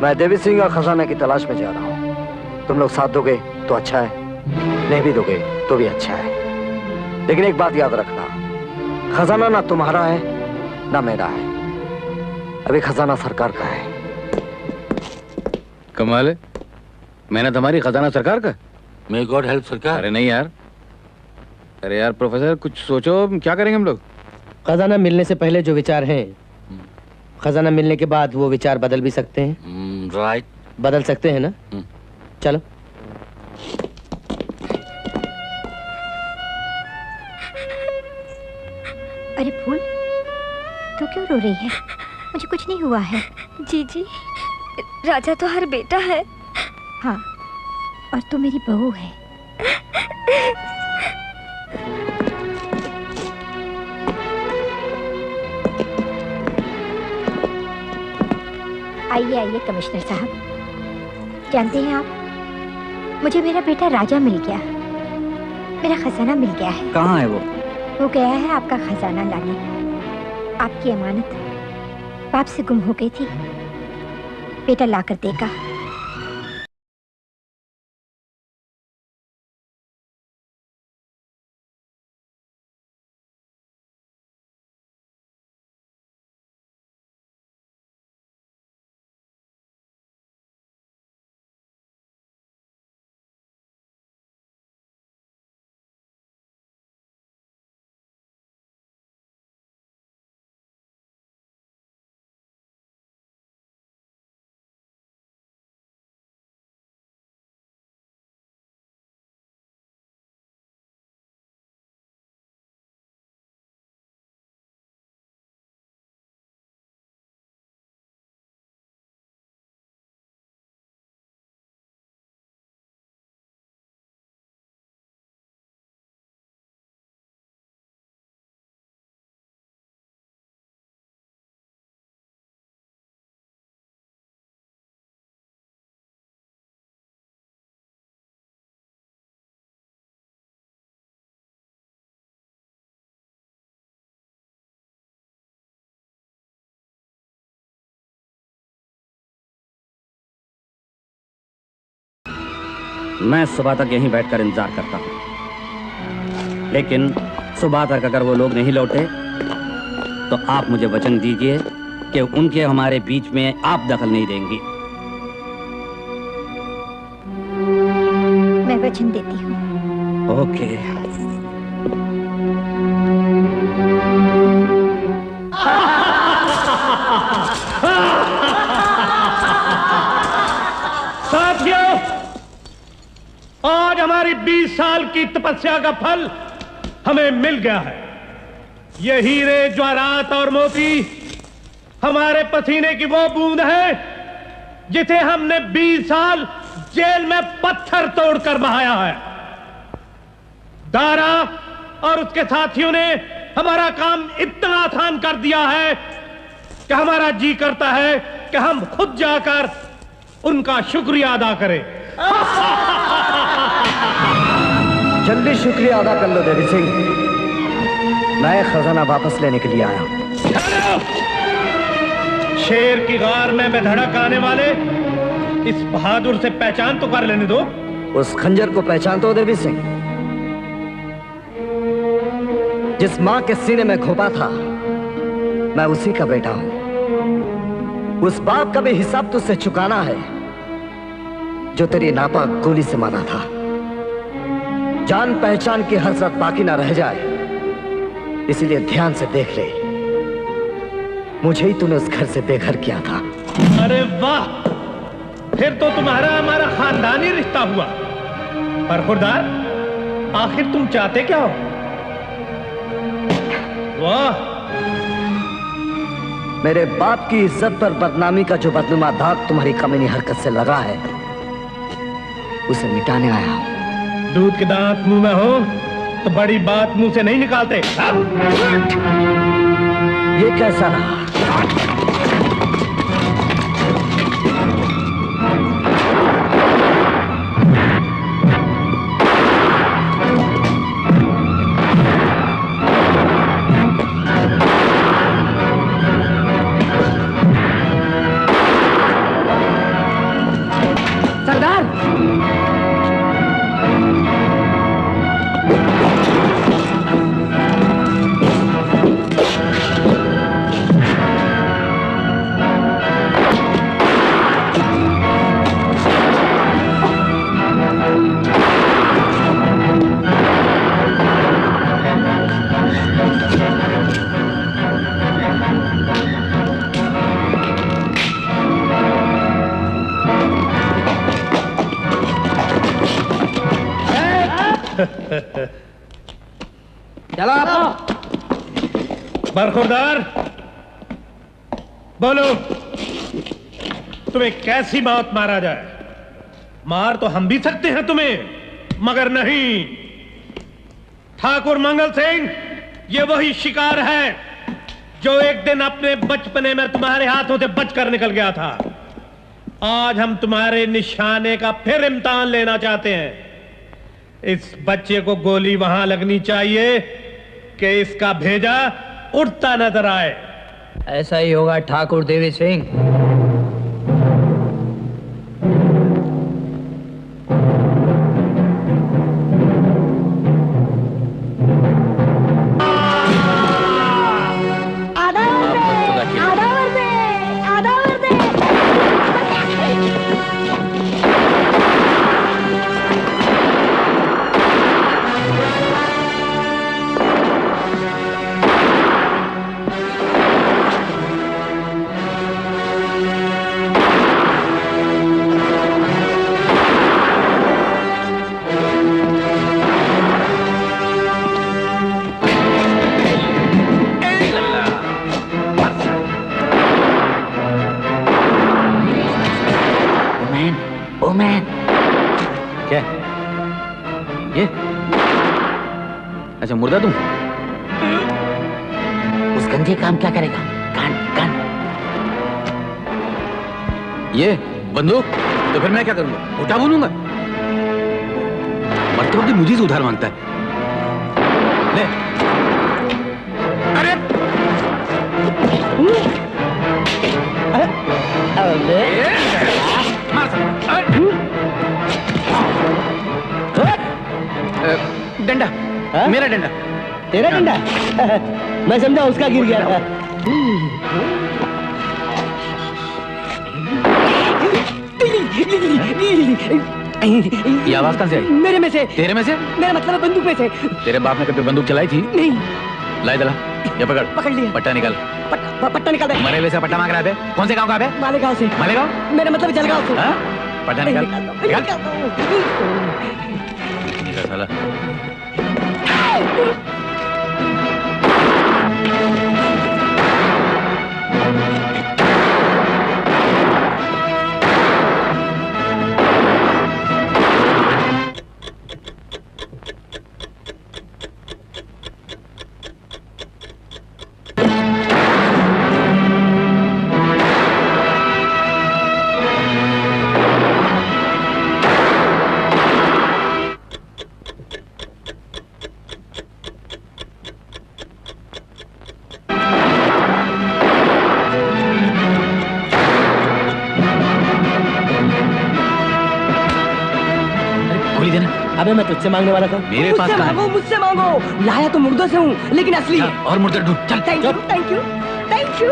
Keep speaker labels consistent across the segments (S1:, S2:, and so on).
S1: मैं देवी सिंह और खजाना की तलाश में जा रहा हूँ। तुम लोग साथ दोगे तो अच्छा है, नहीं भी दोगे तो भी अच्छा है। लेकिन एक बात याद रखना, खजाना ना तुम्हारा है ना मेरा है, अभी खजाना सरकार का है।
S2: कमाल है, मेहनत हमारी, खजाना सरकार का।
S3: मे गॉड हेल्प सरकार।
S2: अरे नहीं यार, अरे यार प्रोफेसर कुछ सोचो, क्या करेंगे हम लोग?
S4: खजाना मिलने से पहले जो विचार हैं, खजाना मिलने के बाद वो विचार बदल भी सकते हैं।
S3: राइट,
S4: बदल सकते हैं ना? चलो।
S5: अरे फूल, तू क्यों रो रही है? मुझे कुछ नहीं हुआ है।
S6: जीजी, राजा तो हर बेटा है।
S5: हाँ, और तू मेरी बहू है। आइए आइए कमिश्नर साहब। जानते हैं आप, मुझे मेरा बेटा राजा मिल गया, मेरा खजाना मिल गया है।
S1: कहाँ है वो?
S5: वो गया है आपका खजाना लाने। आपकी अमानत बाप से गुम हो गई थी, बेटा लाकर देगा।
S7: मैं सुबह तक यहीं बैठकर इंतजार करता हूँ, लेकिन सुबह तक अगर वो लोग नहीं लौटे तो आप मुझे वचन दीजिए कि उनके हमारे बीच में आप दखल नहीं देंगी।
S5: मैं वचन देती हूँ।
S7: ओके।
S8: साथियों, आज हमारी 20 साल की तपस्या का फल हमें मिल गया है। ये हीरे, जवाहरात और मोती हमारे पसीने की वो बूंद है जिसे हमने 20 साल जेल में पत्थर तोड़कर बहाया है। दारा और उसके साथियों ने हमारा काम इतना आसान कर दिया है कि हमारा जी करता है कि हम खुद जाकर उनका शुक्रिया अदा करें।
S1: जल्दी शुक्रिया अदा कर लो देवी सिंह, मैं खजाना वापस लेने के लिए आया हूं।
S8: शेर की गार में धड़क आने वाले इस बहादुर से पहचान तो कर लेने दो।
S1: उस खंजर को पहचानते हो देवी सिंह? जिस मां के सीने में घोंपा था, मैं उसी का बेटा हूं। उस बाप का भी हिसाब तुझसे चुकाना है जो तेरी नापाक गोली से मारा था। जान पहचान की हसरत बाकी ना रह जाए, इसीलिए ध्यान से देख ले, मुझे ही तूने उस घर से बेघर किया था।
S8: अरे वाह, फिर तो तुम्हारा हमारा खानदानी रिश्ता हुआ। पर खुरदार, आखिर तुम चाहते क्या हो? वाह,
S1: मेरे बाप की इज्जत पर बदनामी का जो बदनुमा दाग तुम्हारी कमीनी हरकत से लगा है, उसे मिटाने आया हूं।
S8: दूध के दांत मुंह में हो तो बड़ी बात मुंह से नहीं निकालते।
S1: ये कैसा रहा?
S4: चलो आप
S8: बरखुरदार, बोलो तुम्हें कैसी मौत मारा जाए? मार तो हम भी सकते हैं तुम्हें, मगर नहीं। ठाकुर मंगल सिंह, ये वही शिकार है जो एक दिन अपने बचपने में तुम्हारे हाथों से बचकर निकल गया था। आज हम तुम्हारे निशाने का फिर इम्तिहान लेना चाहते हैं। इस बच्चे को गोली वहां लगनी चाहिए कि इसका भेजा उड़ता नजर आए।
S3: ऐसा ही होगा ठाकुर देवी सिंह।
S2: क्या ये? अच्छा, मुर्दा तुम?
S9: उस गंजे काम क्या करेगा? कान कान।
S2: ये बंदूक? तो फिर मैं क्या करूंगा? उठा बोलूंगा? मरते वक्त मुझे से उधार मांगता है। ले। अरे डंडा, मेरा डंडा।
S4: तेरा डंडा? मैं समझा उसका गिर गया था।
S2: ये आवाज कहां से आई?
S4: मेरे में से।
S2: तेरे में से?
S4: मेरा मतलब है बंदूक में से।
S2: तेरे बाप ने कभी बंदूक चलाई थी?
S4: नहीं।
S2: लाई दला, ये पकड़।
S4: पकड़ लिया।
S2: पट्टा निकाल।
S4: पट्टा निकाल दे।
S2: मरे वैसे पट्टा मांग रहा है? कौन से गांव का है?
S4: मालेगांव से।
S2: मालेगांव?
S4: मेरा मतलब जलगांव से।
S2: हाँ? पट्टा निकाल।
S4: निकाल
S2: साला।
S4: अबे मैं तुझसे मांगने वाला था।
S2: मेरे पास कहाँ है?
S4: मुझसे मांगो। लाया तो मुर्दों से हूँ, लेकिन असली है।
S2: और मुर्दे ढूंढ। चल।
S4: Thank you, thank you, thank you.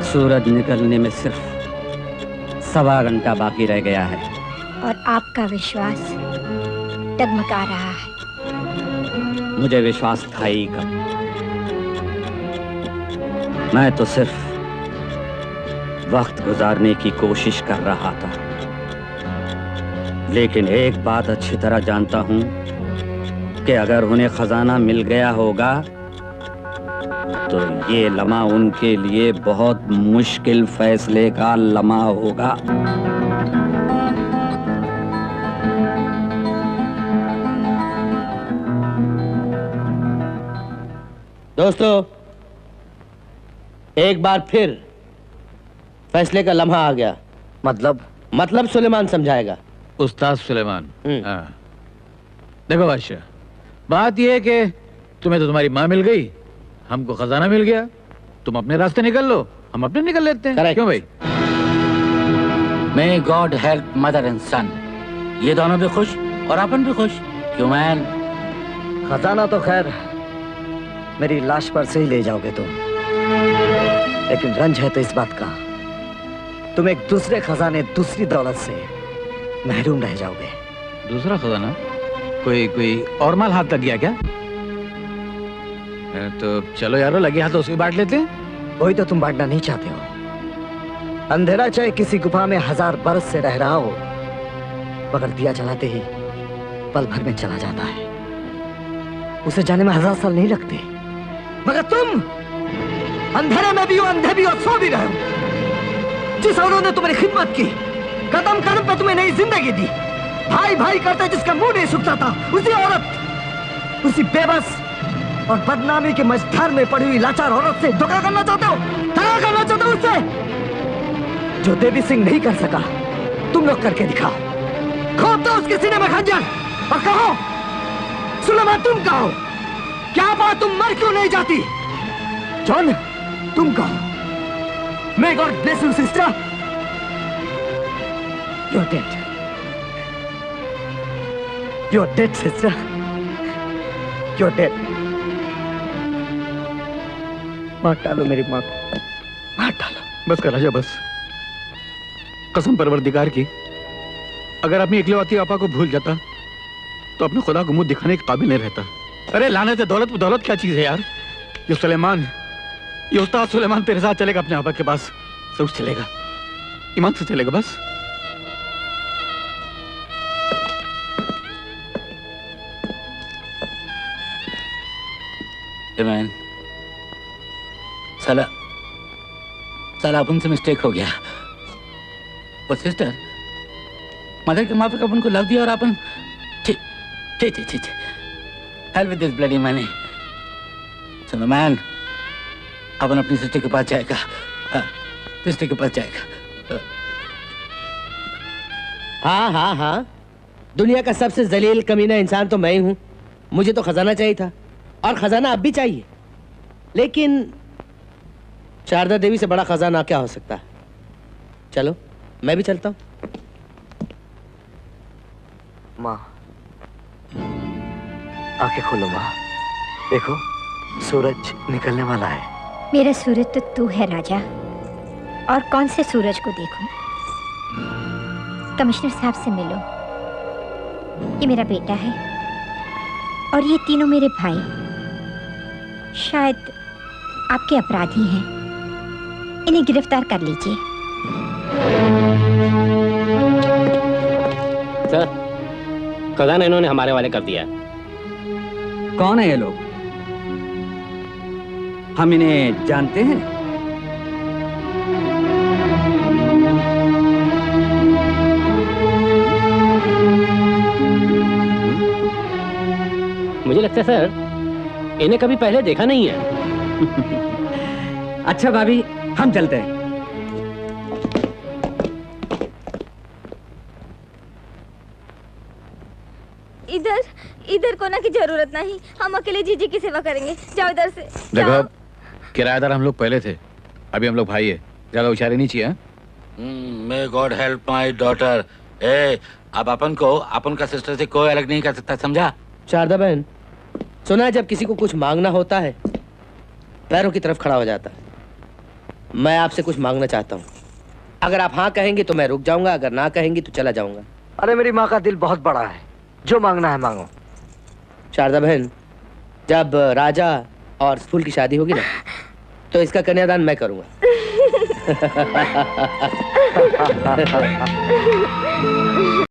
S7: सूरज निकलने में सिर्फ 1.25 घंटा बाकी रह गया है
S5: और आपका विश्वास डगमगा रहा है।
S7: मुझे विश्वास था ही कब। मैं तो सिर्फ वक्त गुजारने की कोशिश कर रहा था, लेकिन एक बात अच्छी तरह जानता हूं कि अगर उन्हें खजाना मिल गया होगा तो ये लम्हा उनके लिए बहुत मुश्किल फैसले का लम्हा होगा।
S4: दोस्तों, एक बार फिर फैसले का लम्हा आ गया। मतलब सुलेमान समझाएगा।
S2: उस्ताद सुलेमान। हाँ। देखो बादशाह, बात यह है कि तुम्हें तो तुम्हारी माँ मिल गई, हमको खजाना मिल गया। तुम अपने रास्ते निकल लो, हम अपने निकल लेते हैं। क्यों भाई?
S9: May God help mother and son। ये दोनों भी खुश और अपन भी खुश। क्यों मैन?
S1: खजाना तो खैर मेरी लाश पर से ही ले जाओगे तुम, लेकिन रंज है तो इस बात का, तुम एक दूसरे खजाने, दूसरी दौलत से महरूम रह जाओगे।
S2: दूसरा खजाना? कोई और माल हाथ लग गया क्या? तो चलो यारो, लगे हाथ तो उसे बांट लेते हैं।
S1: वही तो तुम बांटना नहीं चाहते हो। अंधेरा चाहे किसी गुफा में 1000 बरस से रह रहा हो, मगर दिया जलाते ही पल भर में चला जाता है। उसे जाने में 1000 साल नहीं लगते, मगर तुम अंधेरे में भी हो, अंधे भी हो, सो भी रहे हो। जिस औरत ने तुम्हारी खिदमत की, कदम कदम पे तुम्हें नई जिंदगी दी, भाई भाई करते जिसका मुंह नहीं सूखता था, उसी औरत, उसी बेबस और बदनामी के मझधार में पड़ी हुई लाचार औरत से धोखा करना चाहते हो, धोखा करना चाहते हो उससे जो देवी सिंह नहीं कर सका। तुम लोग करके दिखाओ। खोद दो उसके सीने में खंजर और कहो, सुलेमान तुम कहो, क्या बात तुम मर क्यों नहीं जाती? जॉन तुम कहो, May God bless you, sister. You're dead. You're dead, sister. You're dead. मार डालो मेरी माँ को, मार डालो।
S2: बस कर राजा, बस। कसम परवरदिगार की, अगर अपनी इकलौती आपा को भूल जाता तो अपने खुदा को मुंह दिखाने के काबिल नहीं रहता। अरे लानत है, दौलत दौलत क्या चीज है यार? ये सुलेमान, ये उस्ताद सुलेमान तेरे साथ चलेगा अपने आपा के पास, जरूर चलेगा, ईमान से चलेगा बस।
S9: मैन, साला अपन से मिस्टेक हो गया। और सिस्टर, मदर के माँ पे अपन को लव दिया और अपन ठीक help with this bloody money. सुनो मैन, अपन अपनी सिस्टर के पास जाएगा, सिस्टर के पास जाएगा।
S4: हाँ, दुनिया का सबसे जलील कमीना इंसान तो मैं ही हूं। मुझे तो खजाना चाहिए था और खजाना अब भी चाहिए, लेकिन शारदा देवी से बड़ा खजाना क्या हो सकता है? चलो मैं भी चलता हूं।
S1: माँ, आंखें खोलो माँ, देखो सूरज निकलने वाला है।
S5: मेरा सूरज तो तू है राजा, और कौन से सूरज को देखूं? कमिश्नर साहब से मिलो, ये मेरा बेटा है और ये तीनों मेरे भाई, शायद आपके अपराधी हैं, इन्हें गिरफ्तार कर लीजिए।
S10: सर, खजाना इन्होंने हमारे वाले कर दिया।
S7: कौन है ये लोग? हम इन्हें जानते हैं?
S10: मुझे लगता है सर इन्हें कभी पहले देखा नहीं है।
S7: अच्छा भाभी, हम चलते हैं।
S6: इधर कोना की जरूरत नहीं, हम अकेले जीजी की सेवा करेंगे। जाओ इधर से।
S2: देखो, किराएदार हम लोग पहले थे, अभी हम लोग भाई है, ज्यादा उछारे नहीं चाहिए।
S9: May God help my daughter। अब अपन को अपन का सिस्टर से कोई अलग नहीं कर सकता, समझा?
S4: शारदा बहन, सुना है जब किसी को कुछ मांगना होता है पैरों की तरफ खड़ा हो जाता है। मैं आपसे कुछ मांगना चाहता हूँ, अगर आप हाँ कहेंगे तो मैं रुक जाऊंगा, अगर ना कहेंगी तो चला जाऊंगा।
S1: अरे मेरी माँ का दिल बहुत बड़ा है, जो मांगना है मांगो।
S4: शारदा बहन, जब राजा और फूल की शादी होगी ना तो इसका कन्यादान मैं करूंगा।